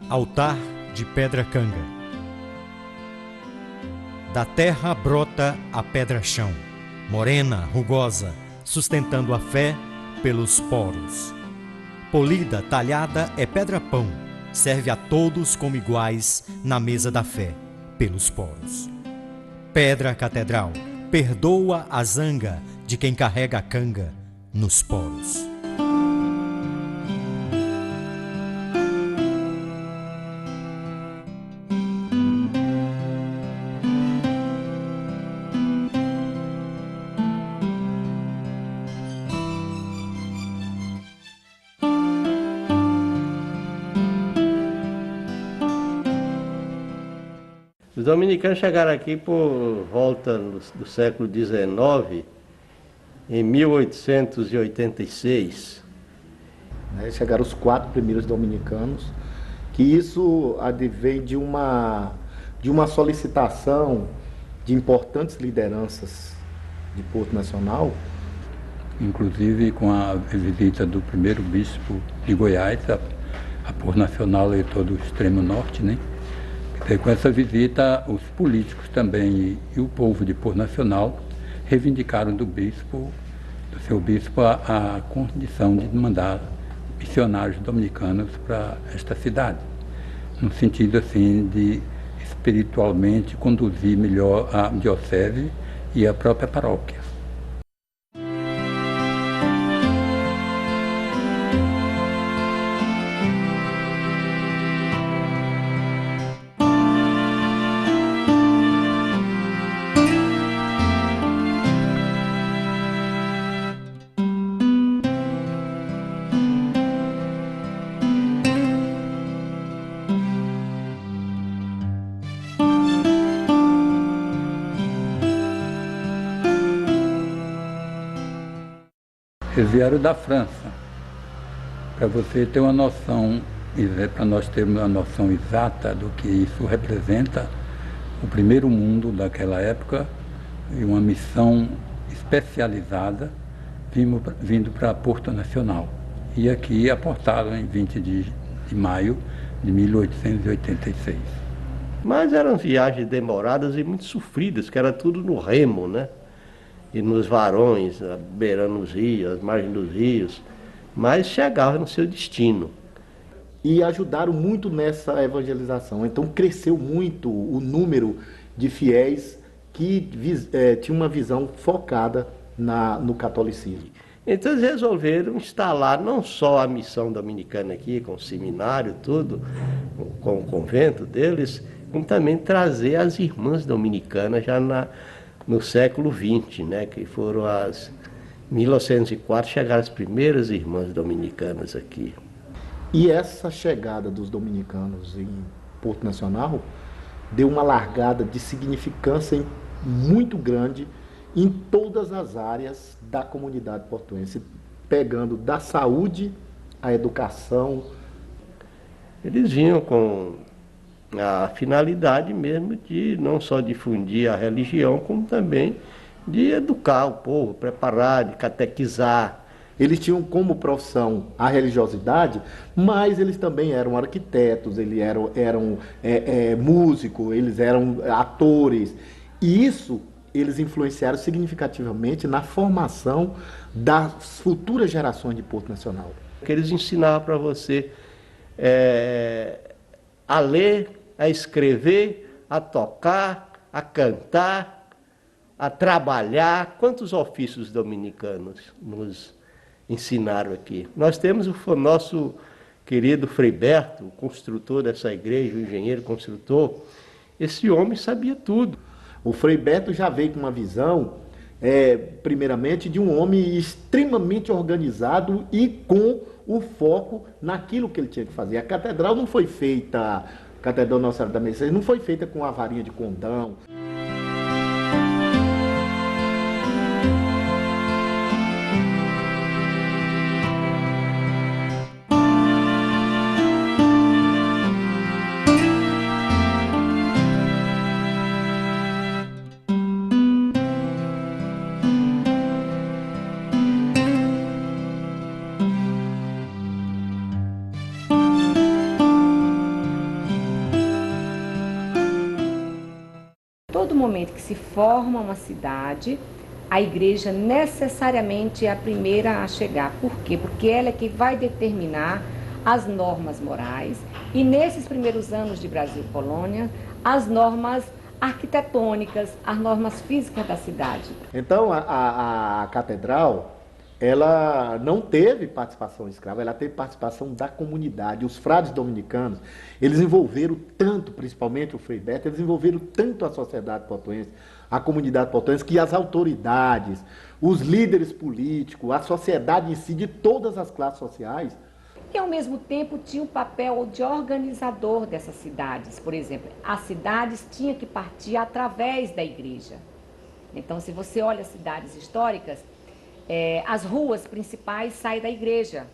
Altar de pedra canga. Da terra brota a pedra-chão, morena, rugosa, sustentando a fé pelos poros. Polida, talhada é pedra-pão, serve a todos como iguais na mesa da fé, pelos poros. Pedra catedral, perdoa a zanga de quem carrega a canga nos poros. Os dominicanos chegaram aqui por volta do século XIX, em 1886. Chegaram os 4 primeiros dominicanos, que isso advém de uma solicitação de importantes lideranças de Porto Nacional. Inclusive com a visita do primeiro bispo de Goiás, a Porto Nacional e todo o extremo norte, né? E com essa visita, os políticos também e o povo de Porto Nacional reivindicaram do seu bispo, a condição de mandar missionários dominicanos para esta cidade, no sentido assim de espiritualmente conduzir melhor a diocese e a própria paróquia. Eles vieram da França, para você ter uma noção, para nós termos uma noção exata do que isso representa, o primeiro mundo daquela época, e uma missão especializada, vindo para Porto Nacional. E aqui aportaram em 20 de maio de 1886. Mas eram viagens demoradas e muito sofridas, que era tudo no remo, né? E nos varões, beirando os rios, as margens dos rios, mas chegava no seu destino. E ajudaram muito nessa evangelização. Então cresceu muito o número de fiéis que tinham uma visão focada no catolicismo. Então eles resolveram instalar não só a missão dominicana aqui, com o seminário, tudo, com o convento deles, como também trazer as irmãs dominicanas já no século XX, né, que foram em 1904 chegaram as primeiras irmãs dominicanas aqui. E essa chegada dos dominicanos em Porto Nacional deu uma largada de significância muito grande em todas as áreas da comunidade portuense, pegando da saúde à educação. Eles vinham com a finalidade mesmo de não só difundir a religião, como também de educar o povo, preparar, de catequizar. Eles tinham como profissão a religiosidade, mas eles também eram arquitetos, eles eram músicos, eles eram atores. E isso eles influenciaram significativamente na formação das futuras gerações de Porto Nacional. Que eles ensinavam para você a ler, a escrever, a tocar, a cantar, a trabalhar. Quantos ofícios dominicanos nos ensinaram aqui? Nós temos o nosso querido Frei Berto, o construtor dessa igreja, o engenheiro construtor. Esse homem sabia tudo. O Frei Berto já veio com uma visão, primeiramente, de um homem extremamente organizado e com o foco naquilo que ele tinha que fazer. A catedral não foi feita, a Catedral Nossa Senhora da Mercê, não foi feita com a varinha de condão. Todo momento que se forma uma cidade, a igreja necessariamente é a primeira a chegar. Por quê? Porque ela é que vai determinar as normas morais e, nesses primeiros anos de Brasil Colônia, as normas arquitetônicas, as normas físicas da cidade. Então, a catedral, ela não teve participação escrava, ela teve participação da comunidade. Os frades dominicanos, eles envolveram tanto, principalmente o Frei Beto, eles envolveram tanto a sociedade portuense, a comunidade portuense, que as autoridades, os líderes políticos, a sociedade em si, de todas as classes sociais, e ao mesmo tempo tinha um papel de organizador dessas cidades. Por exemplo, as cidades tinham que partir através da igreja. Então, se você olha as cidades históricas, as ruas principais saem da igreja.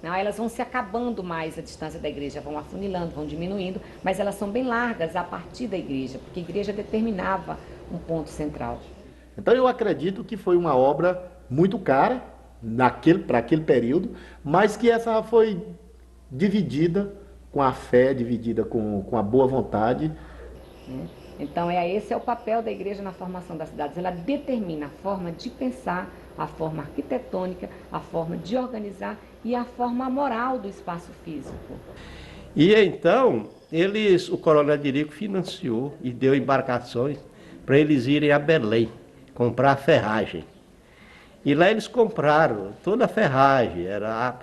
Não, elas vão se acabando mais a distância da igreja, vão afunilando, vão diminuindo, mas elas são bem largas a partir da igreja, porque a igreja determinava um ponto central. Então eu acredito que foi uma obra muito cara para aquele período, mas que essa foi dividida com a fé, dividida com a boa vontade. Então esse é o papel da igreja na formação das cidades. Ela determina a forma de pensar, a forma arquitetônica, a forma de organizar e a forma moral do espaço físico. E então, o Coronel Dirico financiou e deu embarcações para eles irem a Belém, comprar a ferragem. E lá eles compraram toda a ferragem, era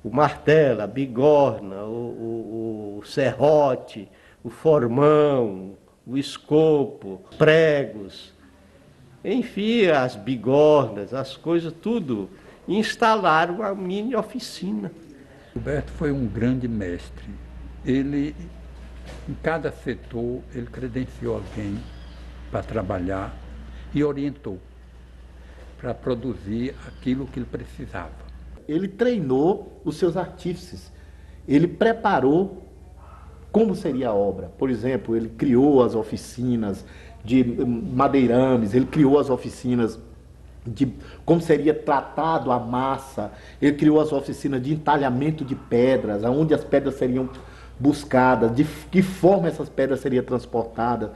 o martelo, a bigorna, o serrote, o formão, o escopo, pregos, enfim, as bigornas, as coisas, tudo. E instalaram uma mini oficina. Roberto foi um grande mestre. Ele, em cada setor, ele credenciou alguém para trabalhar e orientou para produzir aquilo que ele precisava. Ele treinou os seus artífices, ele preparou como seria a obra. Por exemplo, ele criou as oficinas de madeirames, ele criou as oficinas de como seria tratado a massa, ele criou as oficinas de entalhamento de pedras, aonde as pedras seriam buscadas, de que forma essas pedras seriam transportadas.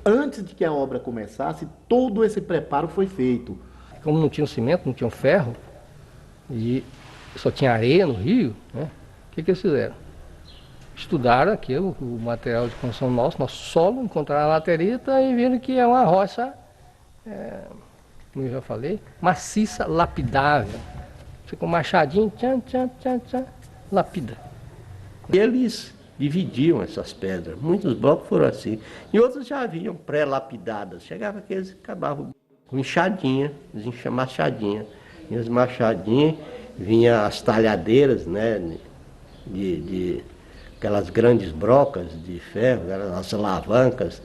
Antes de que a obra começasse, todo esse preparo foi feito. Como não tinha cimento, não tinha ferro, e só tinha areia no rio, né? O que eles fizeram? Estudaram aquilo, o material de construção nosso solo, encontraram a laterita e viram que é uma rocha, como eu já falei, maciça, lapidável. Fica um machadinho, tchan, tchan, tchan, tchan, lapida. Eles dividiam essas pedras, muitos blocos foram assim, e outros já haviam pré-lapidadas. Chegava aqui, eles acabavam com enxadinha, machadinha. E as machadinhas, vinha as talhadeiras, né, de aquelas grandes brocas de ferro, as alavancas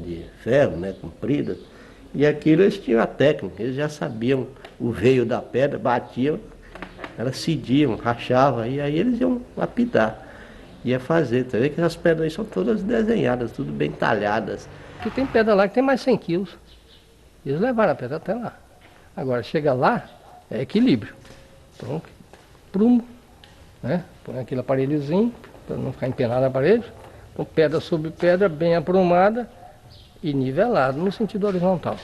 de ferro, né, compridas. E aquilo eles tinham a técnica, eles já sabiam o veio da pedra, batiam, elas cediam, rachavam, e aí eles iam lapidar, ia fazer. Tá vendo que as pedras aí são todas desenhadas, tudo bem talhadas. Porque tem pedra lá que tem mais 100 quilos. Eles levaram a pedra até lá. Agora, chega lá, é equilíbrio. Então, prumo, né? Põe aquele aparelhozinho, para não ficar empenado a parede. Então, pedra sobre pedra, bem aprumada e nivelada, no sentido horizontal.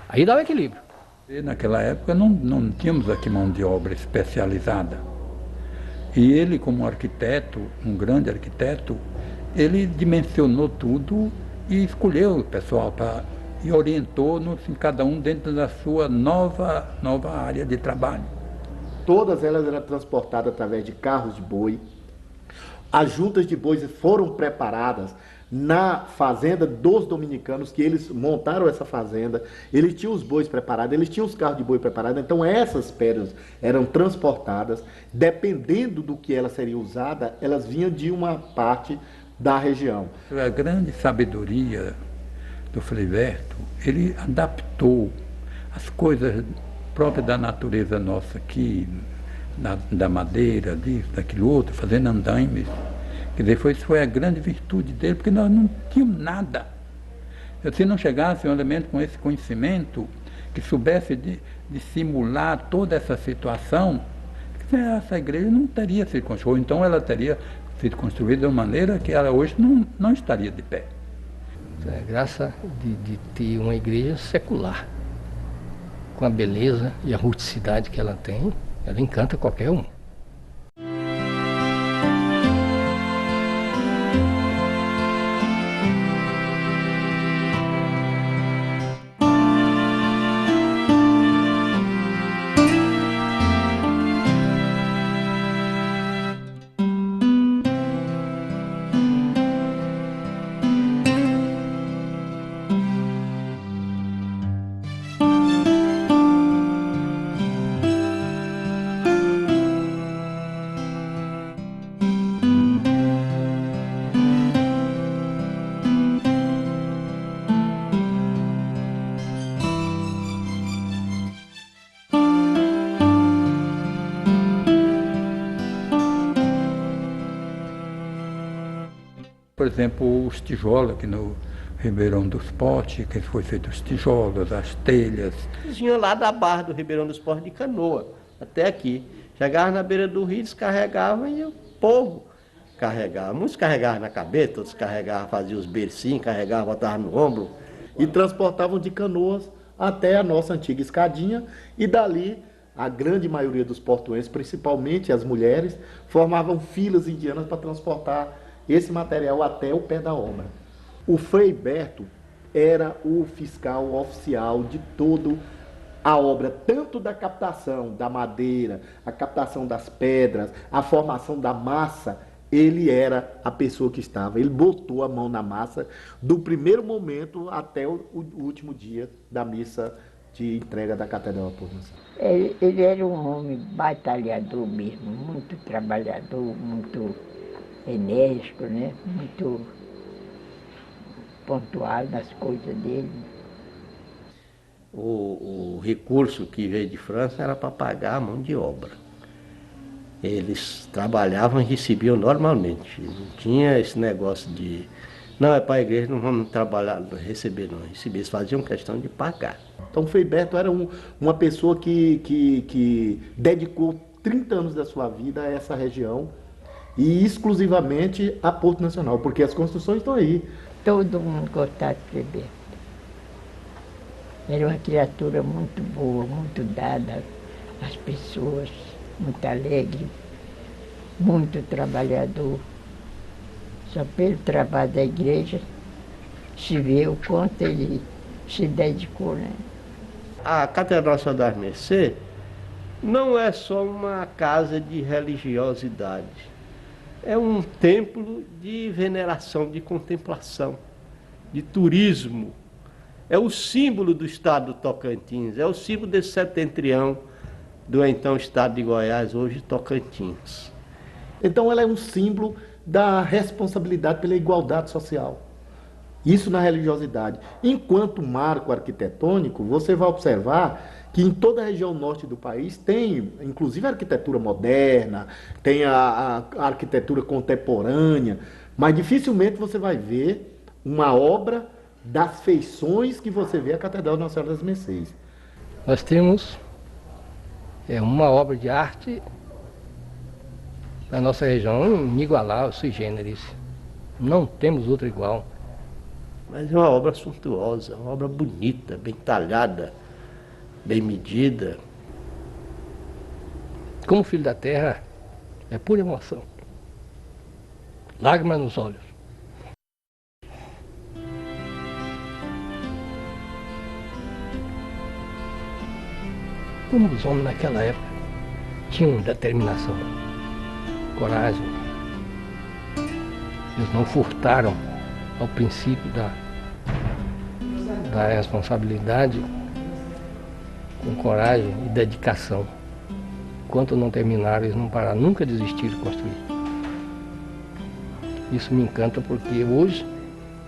Aí dá o equilíbrio. E naquela época não tínhamos aqui mão de obra especializada. E ele, como arquiteto, um grande arquiteto, ele dimensionou tudo e escolheu o pessoal e orientou-nos, cada um dentro da sua nova área de trabalho. Todas elas eram transportadas através de carros de boi. As juntas de bois foram preparadas na fazenda dos dominicanos, que eles montaram essa fazenda. Eles tinham os bois preparados, eles tinham os carros de boi preparados. Então essas pedras eram transportadas, dependendo do que ela seria usada, elas vinham de uma parte da região. A grande sabedoria do Frei Berto, ele adaptou as coisas próprias da natureza nossa aqui, da madeira, disso, daquilo outro, fazendo andaimes. Quer dizer, isso foi a grande virtude dele, porque nós não tínhamos nada. Se não chegasse um elemento com esse conhecimento, que soubesse de simular toda essa situação, essa igreja não teria sido construída, ou então ela teria sido construída de uma maneira que ela hoje não estaria de pé. É graça de ter uma igreja secular, com a beleza e a rusticidade que ela tem, ela encanta qualquer um. Por exemplo, os tijolos aqui no Ribeirão dos Potes, que foi feito os tijolos, as telhas. Eles vinham lá da barra do Ribeirão dos Potes de canoa, até aqui. Chegavam na beira do rio, descarregavam e o povo carregava. Muitos carregavam na cabeça, outros carregavam, faziam os bercinhos, carregavam, botavam no ombro. E transportavam de canoas até a nossa antiga escadinha, e dali a grande maioria dos portuenses, principalmente as mulheres, formavam filas indianas para transportar esse material até o pé da obra. O Frei Berto era o fiscal oficial de toda a obra, tanto da captação da madeira, a captação das pedras, a formação da massa. Ele era a pessoa que estava, ele botou a mão na massa do primeiro momento até o último dia da missa de entrega da Catedral da Pornação. Ele era um homem batalhador mesmo, muito trabalhador, muito enérgico, né? Muito pontual nas coisas dele. O recurso que veio de França era para pagar a mão de obra. Eles trabalhavam e recebiam normalmente. Não tinha esse negócio de, não, é para a igreja, não vamos trabalhar, receber, não. Receber, eles faziam questão de pagar. Então, o Frei Berto era uma pessoa que dedicou 30 anos da sua vida a essa região e exclusivamente a Porto Nacional, porque as construções estão aí. Todo mundo gostava de Frei Berto. Era uma criatura muito boa, muito dada às pessoas, muito alegre, muito trabalhador. Só pelo trabalho da igreja se vê o quanto ele se dedicou, né? A Catedral São das Mercês não é só uma casa de religiosidade. É um templo de veneração, de contemplação, de turismo. É o símbolo do estado do Tocantins, é o símbolo desse setentrião do então estado de Goiás, hoje Tocantins. Então ela é um símbolo da responsabilidade pela igualdade social. Isso na religiosidade. Enquanto marco arquitetônico, você vai observar que em toda a região norte do país tem, inclusive, a arquitetura moderna, tem a arquitetura contemporânea, mas dificilmente você vai ver uma obra das feições que você vê a Catedral Nossa Senhora das Mercês. Nós temos uma obra de arte na nossa região inigualável, sui generis. Não temos outra igual. Mas é uma obra suntuosa, uma obra bonita, bem talhada, bem medida. Como filho da terra, é pura emoção. Lágrimas nos olhos. Como os homens naquela época tinham determinação, coragem. Eles não furtaram ao princípio da responsabilidade com coragem e dedicação. Enquanto não terminaram, eles não pararam, nunca desistiram de construir. Isso me encanta porque hoje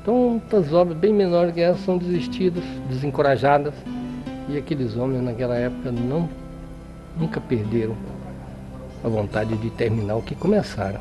tantas obras bem menores que essas são desistidas, desencorajadas, e aqueles homens naquela época nunca perderam a vontade de terminar o que começaram.